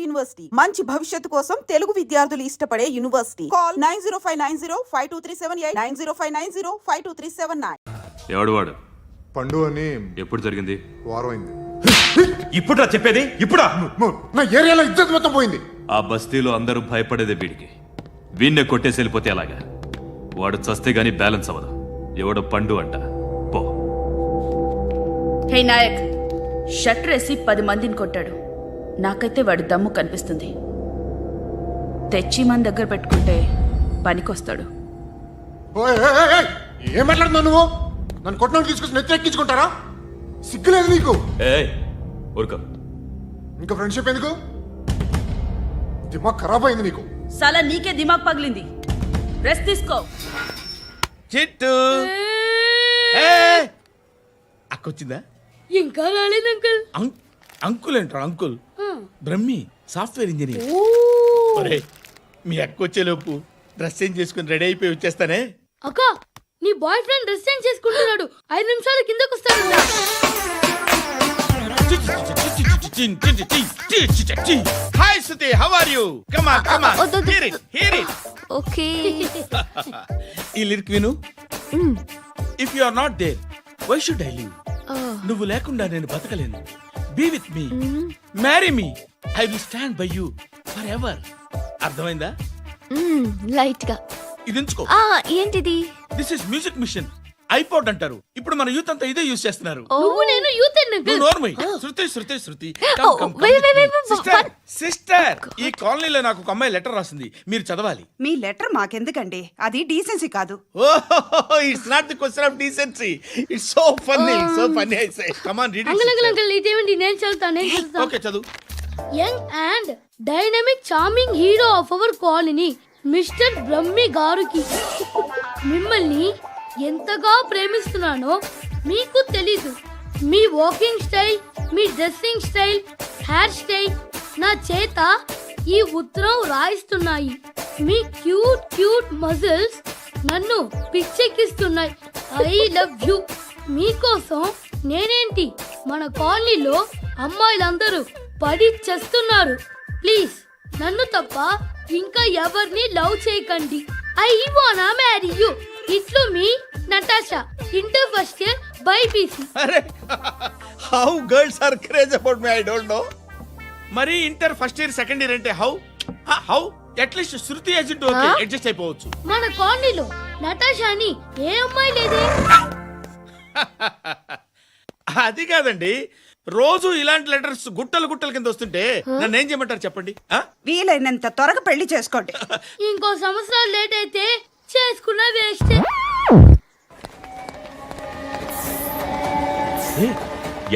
University మంచి భవిష్యత్తు కోసం తెలుగు విద్యార్థులు ఇష్టపడే యూనివర్సిటీ. కాల్ 9059052378 9059052379. ఎవడు వాడు? పండు అని. ఎప్పుడు జరిగింది? వారం అయింది. ఇప్పుడా చెప్పేది? ఇప్పుడా? నా ఏరియాలో ఇద్దరు మొత్తం పోయింది. ఆ బస్తీలో అందరూ భయపడేదే వీడికి. వీణ్ణే కొట్టేసి వెళ్ళిపోతే అలాగా? వాడు చస్తే గానీ బ్యాలెన్స్ అవ్వదు. ఎవడో పండు అంట. పో. హే నాయక్, షట్టర్ వేసి 10 మందిని కొట్టాడు. నాకైతే వాడి దమ్ము కనిపిస్తుంది. తెచ్చి మన దగ్గర పెట్టుకుంటే పనికొస్తాడు. ఏం మాట్లాడుతున్నావు నువ్వు? నన్ను కొట్టడానికి తీసుకొచ్చి నెత్తెక్కించుకుంటారా? సిగ్గులేదు నీకు? ఊరుకో. ఇంకా ఫ్రెండ్షిప్ ఎందుకు? దిమాగ్ ఖరాబ్ అయింది నీకు. సలా నీకే దిమాగ్ పగిలింది. రెస్ట్ తీసుకో. చిట్టు అక్కొచ్చిందా? ఇంకా రాలేదు అంకుల్. అంకుల్ ఏంట్రా? Uncle Brahmi software engineer. ఒరే, మీ అక్క వచ్చేలోపు డ్రెస్ చేంజ్ చేసుకుని రెడీ అయిపోయి వచ్చేస్తానే. అక్క, నీ బాయ్ ఫ్రెండ్ డ్రెస్ చేంజ్ చేసుకుంటున్నాడు. 5 నిమిషాలు కిందకు వస్తాడు. Hi Suthi, how are you? Come on come on, hear it. Okay. ఈ లిరిక్ విను. If you are not there, why should I live? నువ్వు లేకుండా నేను బతకలేను. Be with me, marry me, I will stand by you forever. అర్థమైందా? Light గా ఇది ఉంచుకో. ఏంటిది? This is music machine. IPod అంటారు. ఇప్పుడు మన యూత్ అంతా ఇదే యూజ్ చేస్తున్నారు. నువ్వు నేను యూత్ అంకుల్. నోర్మై. శృతి శృతి శృతి. సిస్టర్, ఈ కాలనీలో నాకు ఒక అమ్మాయి లెటర్ రాసింది. మీరు చదవాలి. మీ లెటర్ మాకెందుకండి? అది డీసెన్సీ కాదు. Oh, it's not the question of decency. It's so funny, so funny. I say come on, read it. Uncle ఇదేంటి? నేను చదువుతాను. ఓకే, చదువు. Young and dynamic charming hero of our colony mister Brahmi గారికి మిమ్మల్ని ఎంతగా ప్రేమిస్తున్నానో మీకు తెలీదు. మీ వాకింగ్ స్టైల్, మీ డ్రెస్సింగ్ స్టైల్, హెయిర్ స్టైల్ నా చేత ఈ ఉత్తరం రాయిస్తున్నాయి. మీ క్యూట్ క్యూట్ మజిల్స్ నన్ను పిచ్చెక్కిస్తున్నాయి. I love you. మీకోసం నేనేంటి, మన కాలనీలో అమ్మాయిలందరూ పడి చేస్తున్నారు. ప్లీజ్ నన్ను తప్ప ఇంకా ఎవరిని లవ్ చేయకండి. ఐ వానా మ్యారీ యూ. ఇట్లు మీ Natasha, inter first year BiPC. అరే, how girls are craze about me, I don't know. మరి inter first year second year అంటే how how at least Shruti agent okay, adjust అయిపోవచ్చు. మన కాలనీలో నటాషాని ఏ అమ్మాయి లేదే. అది కాదండి, రోజు ఇలాంటి లెటర్స్ గుట్టలు గుట్టల కింద వస్తుంటే నన్ను ఏం చేయమంటారు చెప్పండి? వీలైనంత త్వరగా పెళ్లి చేసుకోండి. ఇంకో సంవత్సరాలు లేట్ అయితే చేసుకున్న వేస్ట్.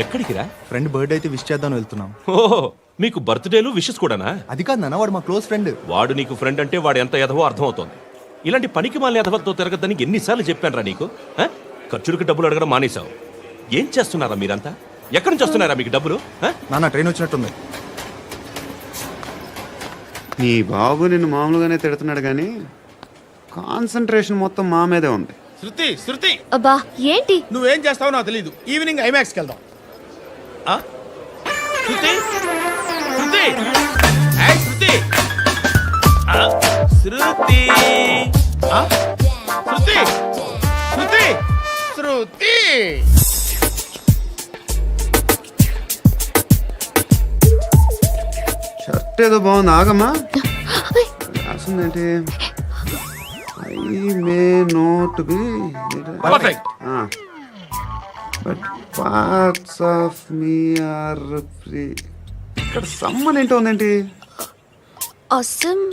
ఎక్కడికి రా? ఫ్రెండ్ బర్త్డే అయితే విష్ చేద్దాం వెళ్తున్నాం. ఓహో, మీకు బర్త్డేలు విషెస్ కూడానా? అది కాదు నాన్న, వాడు మా క్లోజ్ ఫ్రెండ్. వాడు నీకు ఫ్రెండ్ అంటే వాడు ఎంత ఎదవో అర్థమవుతోంది. ఇలాంటి పనికి మాలిన ఎదవలతో తిరగద్దని ఎన్నిసార్లు చెప్పానురా నీకు? ఖర్చులకు డబ్బులు అడగడం మానేశావు. ఏం చేస్తున్నారా మీరంతా? ఎక్కడి నుంచి వస్తున్నారా మీకు డబ్బులు? నాన్న ట్రైన్ వచ్చినట్టుంది. నీ బాబు నిన్ను మామూలుగానే తిడుతున్నాడు కానీ కాన్సంట్రేషన్ మొత్తం మా మీదే ఉంది. శృతి శృతి, అబ్బా ఏంటి? నువ్వేం చేస్తావో నాకు తెలీదు. ఈవినింగ్ ఐమాక్స్కి వెళ్దాం. శృతి శృతి, ఏయ్ శృతి, శృతి శృతి శృతి శృతి. షర్ట్ ఏదో బాగుంది, ఆగమ్మా. రాసిందేంటి? I may not be but parts of me are free. ఇక్కడ సమ్మన్ ఏంటో ఉందేంటి? awesome.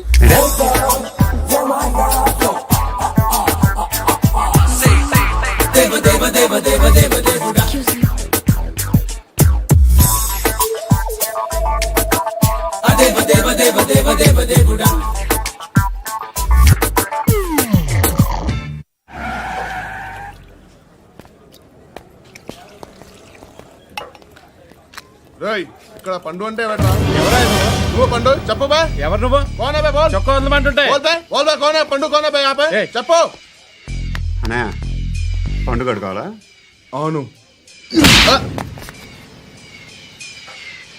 రేయ్, ఇక్కడ పండు అంటే నువ్వు పండు చెప్పు బా. ఎవరు నువ్వు? కోనా బే బోల్. చొక్కా వదలమంటుంటే కోనా పండు కోనా బే ఆపే చెప్పు. అనే పండుగ కావాలా? అవును.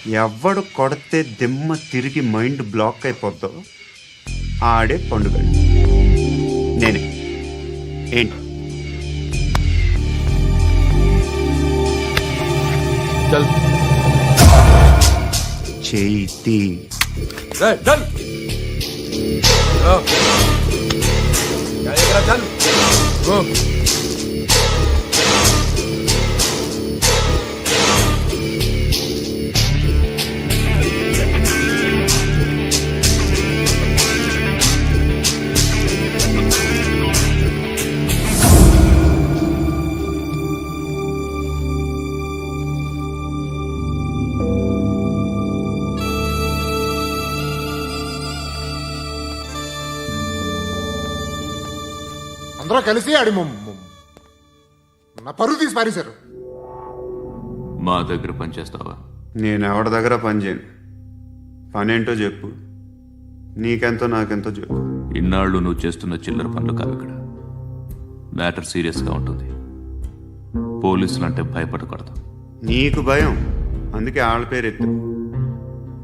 ఎవడు కొడితే దిమ్మ తిరిగి మైండ్ బ్లాక్ అయిపోద్దో ఆడే పండుగ. నేనే. ఏంటి? చేతి అందరూ కలిసి ఆడి నా పరువు తీసి పారేశారు. మా దగ్గర పనిచేస్తావా? నేను ఎవరి దగ్గర పని చేయను. పనేంటో చెప్పు. నీకెంతో నాకెంతో చెప్పు. ఇన్నాళ్ళు నువ్వు చేస్తున్న చిల్లర పనులు కావు ఇక్కడ. మ్యాటర్ సీరియస్గా ఉంటుంది. పోలీసులు అంటే భయపడకూడదు. నీకు భయం, అందుకే ఆళ్ళ పేరు ఎత్తు.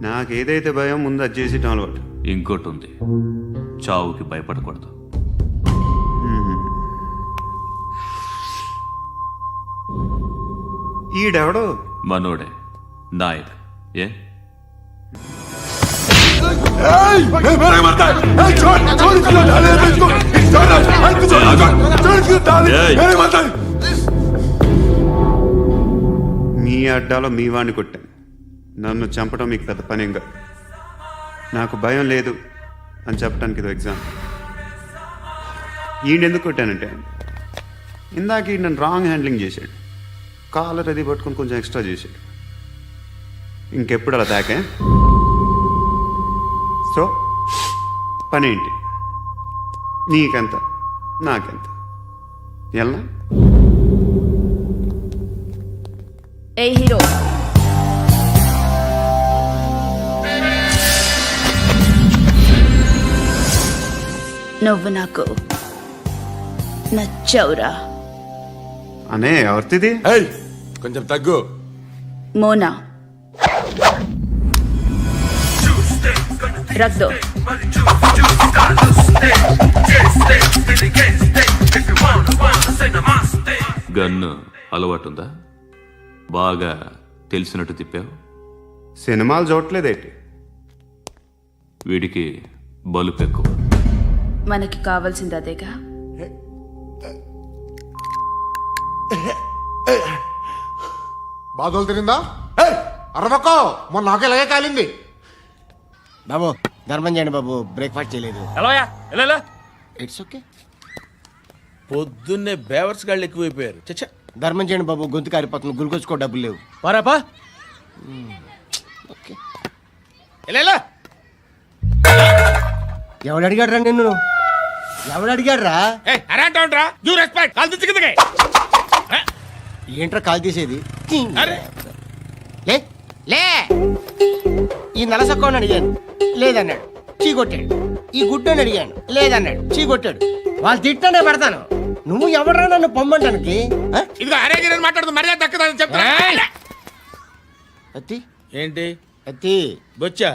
నాకేదైతే భయం ముందు అది చేసేటం అలవాటు. ఇంకోటి ఉంది, చావుకి భయపడకూడదు. ఈడెవడో మనోడే నాయక్. ఏ మీ అడ్డాలో మీ వాడిని కొట్టాను. నన్ను చంపడం మీకు పెద్ద పనేం కాదు. నాకు భయం లేదు అని చెప్పడానికి ఇది ఎగ్జాంపుల్. ఈయనెందుకు కొట్టానంటే ఇందాక ఈ నన్ను రాంగ్ హ్యాండ్లింగ్ చేశాడు. కాలర్ అది పట్టుకొని కొంచెం ఎక్స్ట్రా చేశాడు. ఇంకెప్పుడు అలా తాకే. సో పనేంటి? నీకెంత నాకెంత ఎలా? ఏ హీరో, నువ్వు నాకు నచ్చావురా. అనే ఎవరిది? కొంచెం తగ్గు. మోనా రక్ దో. గన్ను అలవాటుందా? బాగా తెలిసినట్టు తిప్పావు. సినిమాలు చూడట్లేదేంటి? వీడికి బలుపు ఎక్కువ. మనకి కావాల్సింది అదేగా. బాధలు తిరిందా? అరవకో, మొన్న నాకు ఇలాగే కాలింది. బాబు ధర్మం చేయండి బాబు, బ్రేక్ఫాస్ట్ చేయలేదు. It's okay. పొద్దున్నే బేవర్స్ గాళ్ళు ఎక్కువైపోయారు. చచ్చా, ధర్మం చేయండి బాబు, గొంతు కారిపోతుంది, గురికొచ్చుకో డబ్బులు లేవు. పారాపా. ఓకే. ఎవడు అడిగాడు రా నిన్ను? ఎవడు అడిగాడు రా? ఏంట్రా కాల్ తీసేది? లే లే. ఈ నలసక్కని అడిగాను, లేదన్నాడు, చీ కొట్టాడు. ఈ గుడ్డని అడిగాను, లేదన్నాడు, చీ కొట్టాడు. వాళ్ళు తిట్టానే పెడతాను. నువ్వు ఎవడరా నన్ను పొమ్మంటానికి? అత్తి ఏంటి అత్తి బొచ్చా?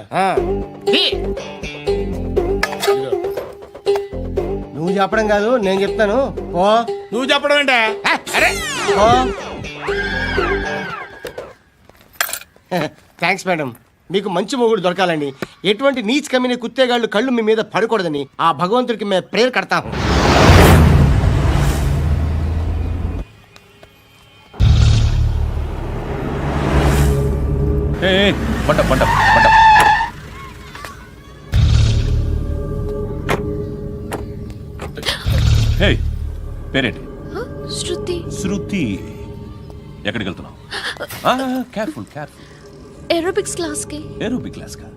నువ్వు చెప్పడం కాదు, నేను చెప్తాను. ఓ నువ్వు చెప్పడం ఏంటా? Thanks madam. మీకు మంచి మొగుడు దొరకాలని, ఎటువంటి నీచ్ కమ్మిన కుత్తేగాళ్ళు కళ్ళు మీ మీద పడకూడదని ఆ భగవంతుడికి మేము ప్రేయర్ కడతాము. పేరేంటి? శృతి. శృతి. ఎక్కడికి వెళ్తున్నావు? Careful careful. ఏరోబిక్స్ క్లాస్ కి. ఏరోబిక్ క్లాస్ కా?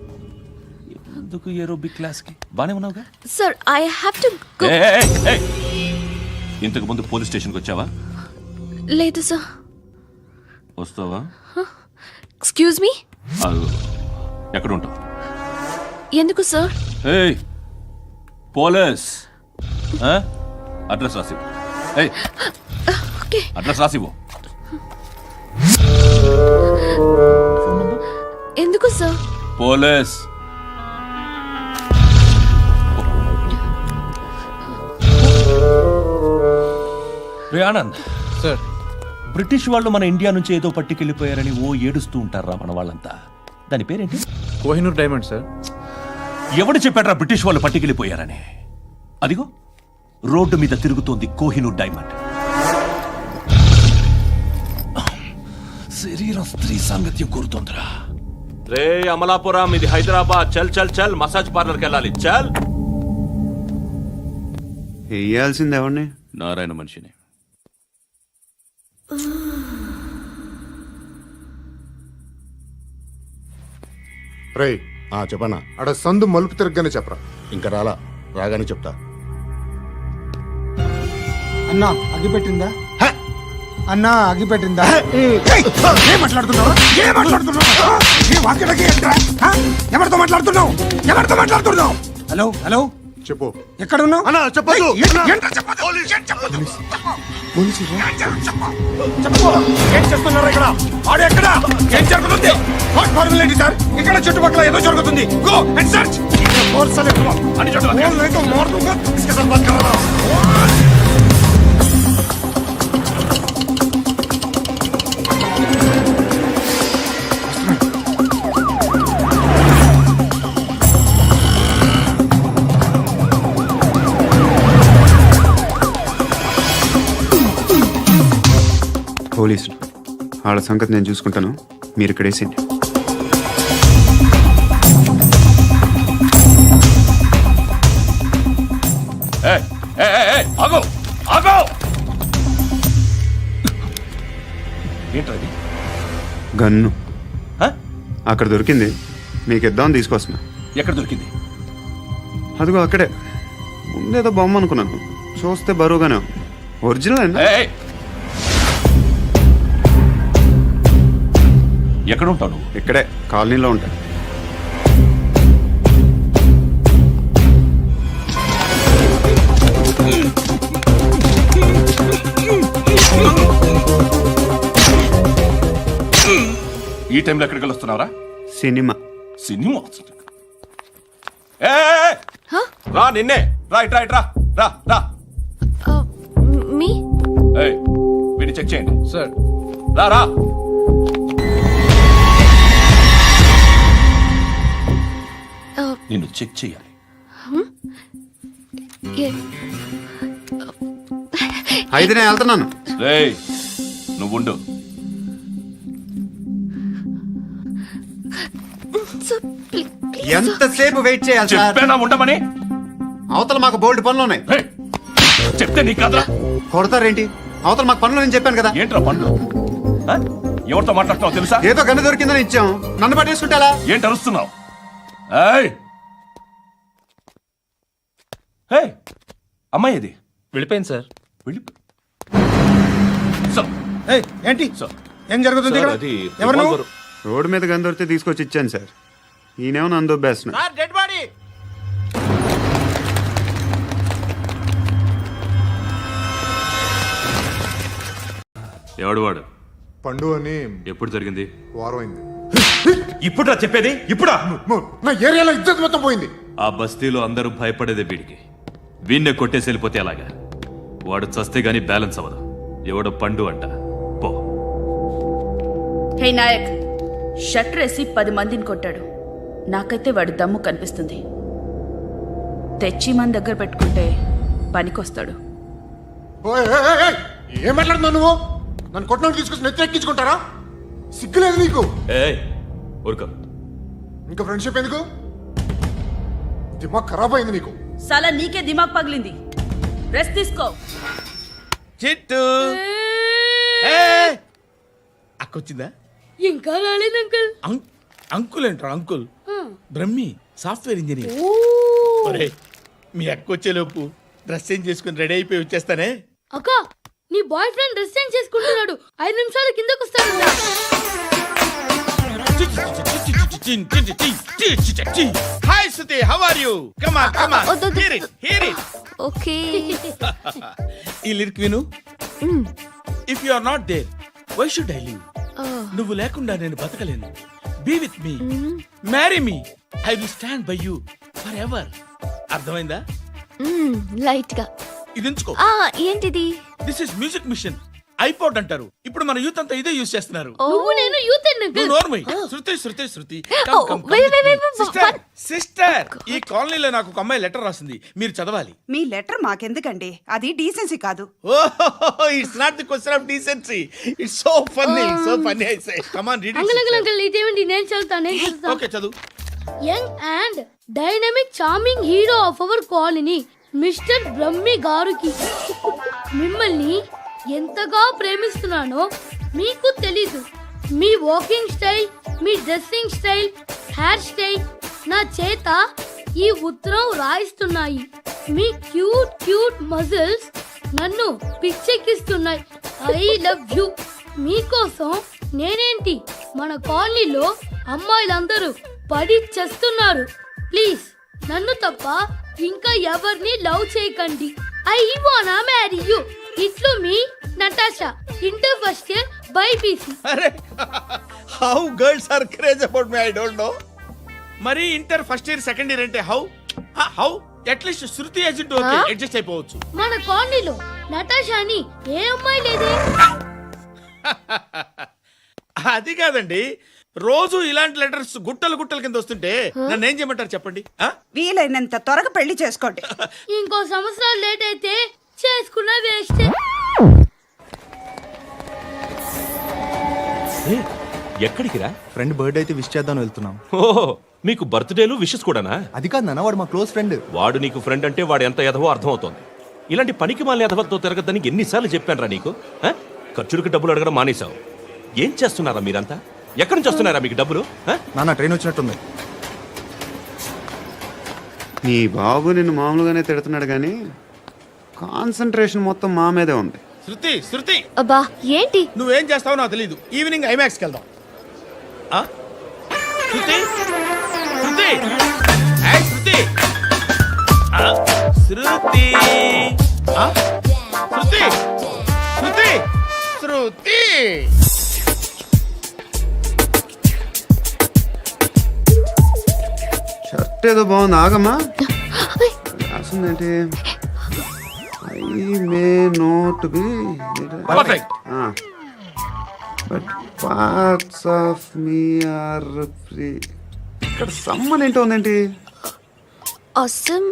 ఎందుకు ఏరోబిక్ క్లాస్ కి? బానే ఉన్నావుగా? Sir I have to go. ఇంతకు ముందు పోలీస్ స్టేషన్కి వచ్చావా? లేదు సార్. వస్తావా? Excuse me. ఎక్కడ ఉంటావు? ఎందుకు సార్? పోలీస్ అడ్రస్ రాసివ్వు. ఓకే. అడ్రస్ రాసివ్వు. ఎందుకు సార్? పోలీస్. రే ఆనంద్ సార్ బ్రిటిష్ వాళ్ళు మన ఇండియా నుంచి ఏదో పట్టుకెళ్ళిపోయారని ఓ ఏడుస్తూ ఉంటారా మన వాళ్ళంతా. దాని పేరేంటి? Kohinoor diamond sir. ఎవడు చెప్పాడ్రా బ్రిటిష్ వాళ్ళు పట్టుకెళ్ళిపోయారని? అదిగో రోడ్డు మీద తిరుగుతోంది కోహినూర్ డైమండ్. శరీరం స్త్రీ సాంగత్యం కోరుతోందిరా. రే అమలాపురం, ఇది హైదరాబాద్. చల్ చల్ చల్, మసాజ్ పార్లర్కి వెళ్ళాలి. చల్. వేయాల్సింది ఎవరిని? నారాయణ మనిషిని. రేయ్ చెప్పనా, అడ సందు మలుపు తిరగగానే చెప్పరా. ఇంకా రాగానే చెప్తా. అన్నా అగ్గిపెట్టిందా? అన్నా అగ్గిపెట్టిందా? ఏం మాట్లాడుతున్నావు? ఎవరితో మాట్లాడుతున్నావు? హలో హలో, చెప్పు. ఎక్కడ ఉన్నావు? అన్నా చెప్పదు. ఏం చేస్తున్నారు ఇక్కడ? ఆడు ఎక్కడ? ఏం జరుగుతుంది? What formality sir? ఇక్కడ చుట్టుపక్కల ఏదో జరుగుతుంది. Go and search. పోలీసులు వాళ్ళ సంగతి నేను చూసుకుంటాను, మీరు ఇక్కడ వేసేయండి. ఆగో ఆగో. ఏంటది? గన్ను హ? అక్కడ దొరికింది, మీకు ఇద్దామని తీసుకొస్తున్నా. ఎక్కడ దొరికింది? అదిగో అక్కడే. ముందేదో బొమ్మ అనుకున్నాను, చూస్తే బరువుగానే ఉంది. ఒరిజినల్ అండి. ఎక్కడ ఉంటావు నువ్వు? ఇక్కడే కాలనీలో ఉంటా. ఈ టైంలో ఎక్కడికి వస్తున్నావురా? సినిమా. సినిమా వస్తుంది. రా నిన్నే. రైట్ రైట్ రా రా రా. మీ వీడిని చెక్ చేయండి సార్. రా రా. నిన్ను చెక్ చేయాలి. అయితే నేను వెళ్తున్నాను. రేయ్ నువ్వుండు. ఎంతసేపు వెయిట్ చేయాలి సార్? చెప్పేనా ఉండమని? అవతల మాకు బోల్డ్ పనులు ఉన్నాయి. రేయ్, చెప్తే నీకు కదరా. కొడతారేంటి? అవతల మాకు పనులు నేను చెప్పాను కదా. ఏంట్రా పండ్లు? ఆ? ఎవరితో మాట్లాడుతున్నావు తెలుసా? ఏదో గన్ను దొరికిందని ఇచ్చాం, నన్ను పట్టేసుకుంటా. ఏంటి అరుస్తున్నావు? అమ్మాయి ఇది వెళ్ళిపోయింది సార్. ఏంటి సార్. ఏం జరుగుతుంది ఇక్కడ? ఎవరు నువ్వు? రోడ్డు మీద గన్ను దొరికితే తీసుకొచ్చి ఇచ్చాను సార్. ఈయనేమో నన్ను దొబ్బేస్తున్నా. Dead body. ఎవడు వాడు? పండు అని. ఎప్పుడు జరిగింది? వారం అయింది. ఇప్పుడురా చెప్పేది? ఇప్పుడా? నా ఏరియాలో ఇద్దరు మొత్తం పోయింది. ఆ బస్తీలో అందరూ భయపడేదే వీడికి. వీణ్ణే కొట్టేసి వెళ్ళిపోతే అలాగా. వాడు చస్తే గానీ బ్యాలెన్స్ అవ్వదు. ఎవడో పండు అంట. పో. హే నాయక్, షట్టర్ వేసి 10 మందిని కొట్టాడు. నాకైతే వాడి దమ్ము కనిపిస్తుంది. తెచ్చి మన దగ్గర పెట్టుకుంటే పనికొస్తాడు. ఏం మాట్లాడుతున్నావు నువ్వు? నన్ను కొట్టడానికి తీసుకొచ్చి నెత్తి ఎక్కించుకుంటారా? సిగ్గులేదు నీకు? ఊరుకో. ఇంకా ఫ్రెండ్షిప్ ఎందుకు? దిమాగ్ ఖరాబ్ అయింది నీకు. సాలా నీకే దిమాగ్ పగిలింది. రెస్ట్ తీసుకో. చిట్టు అక్కొచ్చిందా? ఇంకా రాలేదు అంకుల్. అంకుల్ ఏంట్రా? Uncle Brahmi, software engineer. ఒరే, మీ అక్కొచ్చేలోపు డ్రెస్ చేంజ్ చేసుకుని రెడీ అయిపోయి వచ్చేస్తానే. అక్క, నీ బాయ్ ఫ్రెండ్ డ్రెస్ చేంజ్ చేసుకుంటున్నాడు. 5 నిమిషాలు కిందకు వస్తాడు. Hi Suthi, how are you? Come on come on, hear it hear it. Okay. ఈ లిరిక్ విను. If you are not there, why should I live? నువ్వు లేకుండా నేను బతకలేను. Be with me, marry me, I will stand by you forever. అర్థమైందా? Light గా. ఇది ఉంచుకో. ఏంటిది? This is music machine, iPod అంటారు. ఇప్పుడు మన యూత్ అంతా ఇదే యూజ్ చేస్తున్నారు. నువ్వు నేను యూత్ నువ్వు నోర్మై. శృతి శృతి శృతి. wait. సిస్టర్, ఈ కాలనీలో నాకు ఒక అమ్మాయి లెటర్ రాసింది, మీరు చదవాలి. మీ లెటర్ మాకెందుకండి? అది డీసెన్సీ కాదు. Oh, it's not the question of decency. It's so funny, so funny. I say, come on, read it. Uncle ఇదేమిటి? నేను చదువుతాను. Okay, చదువు. Young and dynamic charming hero of our colony mister Brahmi గారికి మిమ్మల్ని ఎంతగా ప్రేమిస్తున్నానో మీకు తెలీదు. మీ వాకింగ్ స్టైల్, మీ డ్రెస్సింగ్ స్టైల్, హెయిర్ స్టైల్ నా చేత ఈ ఉత్తరం రాయిస్తున్నాయి. మీ క్యూట్ క్యూట్ మజిల్స్ నన్ను పిచ్చెక్కిస్తున్నాయి. I love you. మీకోసం నేనేంటి, మన కాలనీలో అమ్మాయిలందరూ పడి చేస్తున్నారు. ప్లీజ్ నన్ను తప్ప ఇంకా ఎవరిని లవ్ చేయకండి. ఐ వానా మ్యారీ యూ. ఇట్లు మీ Natasha, inter first year BiPC. అరే, how girls are crazy about me, I don't know. మరి inter first year second year అంటే how at least Shruti agent okay, adjust అయిపోవచ్చు. మన కాలనీలో నటాషా అని ఏ అమ్మాయి లేదే. అది కాదండి, రోజు ఇలాంటి లెటర్స్ గుట్టలు గుట్టల కింద వస్తుంటే నన్ను ఏం చేయమంటారు చెప్పండి? వీలైనంత త్వరగా పెళ్లి చేసుకోండి. ఇంకో సంవత్సరాలు లేట్ అయితే చేసుకున్న వేస్ట్. ఎక్కడికి రా? ఫ్రెండ్ బర్త్డే అయితే విష్ చేద్దాం వెళ్తున్నాం. ఓహో, మీకు బర్త్డేలు విషెస్ కూడానా? అది కాదు నాన్న, వాడు మా క్లోజ్ ఫ్రెండ్. వాడు నీకు ఫ్రెండ్ అంటే వాడు ఎంత ఎదవో అర్థమవుతోంది. ఇలాంటి పనికి మాలిన ఎదవలతో తిరగద్దని ఎన్నిసార్లు చెప్పానురా నీకు? ఖర్చులకు డబ్బులు అడగడం మానేశావు. ఏం చేస్తున్నారా మీరంతా? ఎక్కడి నుంచి వస్తున్నారా మీకు డబ్బులు? నాన్న ట్రైన్ వచ్చినట్టుంది. నీ బాబు నిన్ను మామూలుగానే తిడుతున్నాడు కానీ కాన్సన్ట్రేషన్ మొత్తం మా మీదే ఉంది. శృతి శృతి, అబ్బా ఏంటి? నువ్వేం చేస్తావో నాకు తెలియదు. ఈవినింగ్ ఐమాక్స్కి వెళ్దాం. శృతి శృతి, ఏయ్ శృతి, శృతి, శృతి, శృతి, శృతి. షర్ట్ ఏదో బాగుంది, ఆగమ్మా. రాసిందేంటి? I may not be Perfect. But parts of me are free. ఇక్కడ సమ్మన్ ఏంటో ఉందేంటి? awesome.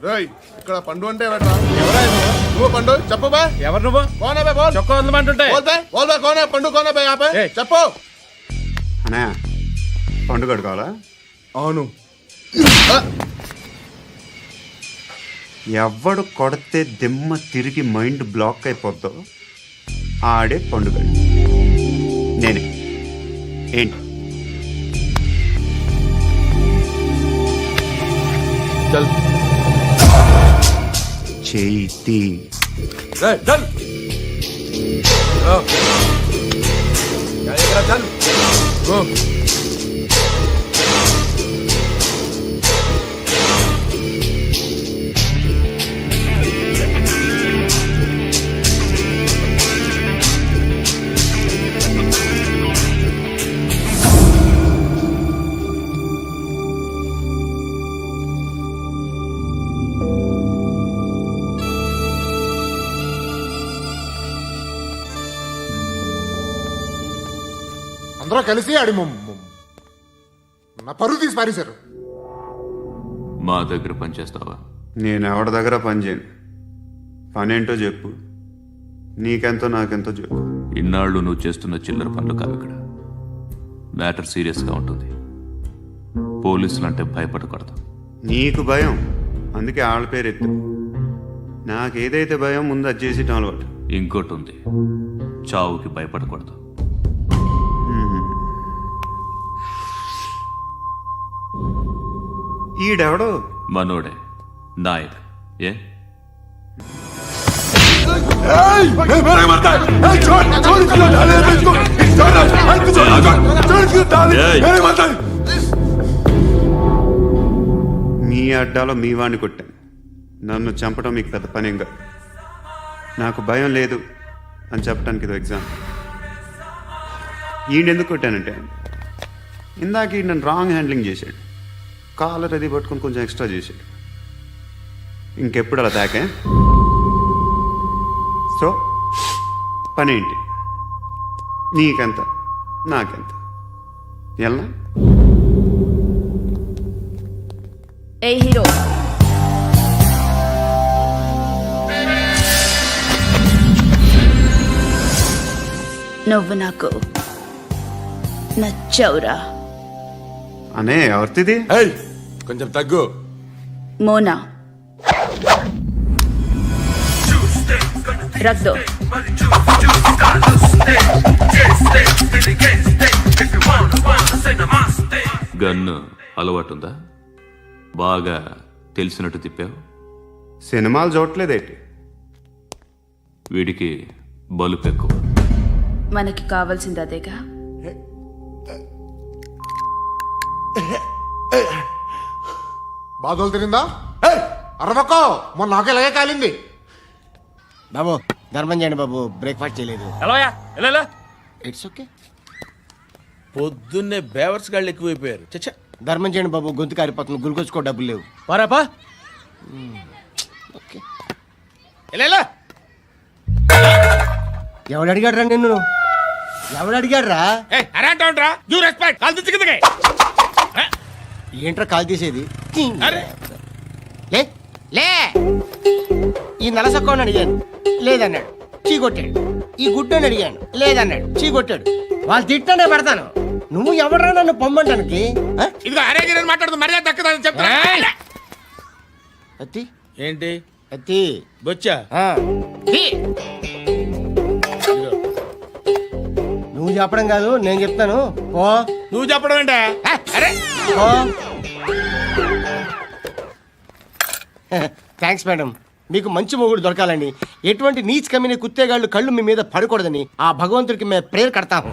రేయ్, ఇక్కడ పండు అంటే ఎవడ్రా? నువ్వు పండు చెప్పు బే. ఎవరు నువ్వు? కోనే బే బోల్. చొక్కా వదలమంటుంటే బోల్ బే, బోల్ బే, కోనే పండు, కోనే బే ఆపే. ఏయ్. చెప్పు. అనే పండుగ కావాలా? అవును. ఎవడు కొడితే దిమ్మ తిరిగి మైండ్ బ్లాక్ అయిపోద్దో ఆడే పండుగ. నేనే. ఏంటి? చల్. చేతి రేయ్, చల్. చల్. గో. అందరూ కలిసి ఆడి నా పరువు తీసి పారేశారు. మా దగ్గర పనిచేస్తావా? నేను ఎవరి దగ్గర పని చేయను. పనేంటో చెప్పు. నీకెంతో నాకెంతో చెప్పు. ఇన్నాళ్ళు నువ్వు చేస్తున్న చిల్లర పనులు కావు ఇక్కడ. మ్యాటర్ సీరియస్గా ఉంటుంది. పోలీసులు అంటే భయపడకూడదు. నీకు భయం, అందుకే ఆళ్ళ పేరు ఎత్తు. నాకేదైతే భయం ముందు అది చేసేటం అలవాటు. ఇంకోటి ఉంది, చావుకి భయపడకూడదు. ఈడెవడో మనోడే, నాయక్ ఏ ఏయ్! మీ అడ్డాలో మీ వాడిని కొట్టాను. నన్ను చంపడం మీకు పెద్ద పనేం కాదు. నాకు భయం లేదు అని చెప్పడానికి ఇది ఎగ్జామ్. ఈయన ఎందుకు కొట్టానంటే ఇందాక ఈయన నన్ను రాంగ్ హ్యాండ్లింగ్ చేశాడు. కాలర్ అది పట్టుకొని కొంచెం ఎక్స్ట్రా చేశాడు. ఇంకెప్పుడు అలా తాకే. సో పనేంటి? నీకెంత నాకెంత ఎలా? ఏ హీరో, నువ్వు నాకు నచ్చావురా. అనే ఎవరిది? కొంచెం తగ్గు. మోనా రక్ దో. గన్ను అలవాటుందా? బాగా తెలిసినట్టు తిప్పావు. సినిమాలు చూడట్లేదేంటి? వీడికి బలుపు ఎక్కువ. మనకి కావాల్సింది అదేగా. బాధలు తిరిందా? అరవకో, మొన్న నాకు ఇలాగే కాలింది. బాబు ధర్మం చేయండి బాబు, బ్రేక్ఫాస్ట్ చేయలేదు. It's okay. పొద్దున్నే బేవర్స్ గాళ్ళు ఎక్కువైపోయారు. చచ్చా, ధర్మం చేయండి బాబు, గొంతు కారిపోతుంది, గురికొచ్చుకో డబ్బులు లేవు. పారాపా. ఓకే. ఎలా ఎవడు అడిగాడు రా నిన్ను? ఎవడు అడిగాడు రా? అరేంటరా యూ రెస్పెక్ట్ కాల్ తెచ్చి కిందకి. ఏంట్రా కాల్ తీసేది? అరే లే లే. ఈ నలసక్కని అడిగాను, లేదన్నాడు, చీ కొట్టాడు. ఈ గుడ్డని అడిగాను, లేదన్నాడు, చీ కొట్టాడు. వాళ్ళు తిట్టానే పెడతాను. నువ్వు ఎవడరా నన్ను పొమ్మంటానికి? ఇదిగో అరే గిరని మాట్లాడుతూ మర్యాద దక్కదని చెప్తా. అత్తి ఏంటి అత్తి బొచ్చా? ఆ. తీ. నువ్వు చెప్పడం కాదు, నేను చెప్తాను. ఓ నువ్వు చెప్పడం ఏంటే? అరే ఓ. Thanks madam. మీకు మంచి మొగుడు దొరకాలని, ఎటువంటి నీచ్ కమ్మిన కుత్తేగాళ్ళు కళ్ళు మీ మీద పడకూడదని ఆ భగవంతుడికి మేము ప్రేయర్ కడతాము.